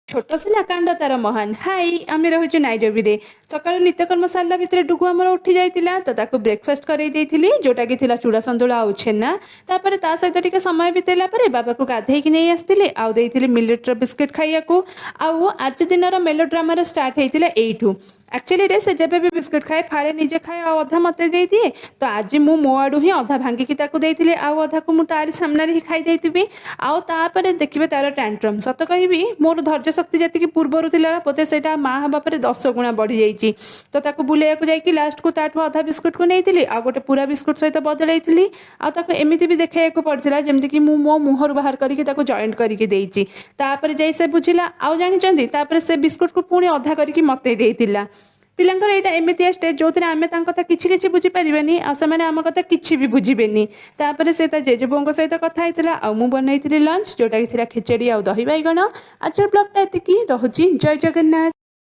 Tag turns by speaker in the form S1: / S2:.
S1: छोट सिना कांड तार महान हाई आम रोचे नाइरोबी सकाल नित्यकर्म सारा भितर डुगु आमर उठी जाइला तो ताको ब्रेकफास्ट कर जोटा कि चूड़ा सन्तुला आउ छेना तापर ता सहित टिके समय बितेला बाबा को गाधे नहीं आसती आउे मिलेटर बिस्किट खाइया आउ आज दिन मेलो ड्रामार स्टार्ट होता यू एक्चुअली रे से जब भी बिस्किट खाए फाड़े निजे खाए अधा मत दे दिए तो आज मु मो आड़ू ही अधा भांगिकी देती आउ अधा को मुझे तारी सामने ही खाई देती आउे देखिए तार टैंट्रम सत कहि मोर धैर्य शक्ति जी पूर्वर था बोधे से माँ हाँ पर 10 गुणा बढ़ी जाइए तो ताको बुलाइक जाकि लास्ट को ताठू अधा बिस्कुट को नहीं आ गोटे पूरा बिस्कुट सहित बदलैली आमती भी देखा पड़ता जमीक मो मुहर बाहर करके जॉइंट करके देती जाई से बुझिला आउ जानी से बिस्कुट को पुणी अधा करके मत देता पिलांकर एटा एमितिया स्टेज जो आम कथा किसी बुझीपारे आम कथा किसी भी बुझे तापर से जेजेबो सहित कथा होता आ मु बनई लंच जोटा कि खिचड़ी आ दही बैगण आज ब्लॉगटा एतिकी रहुची जय जगन्नाथ।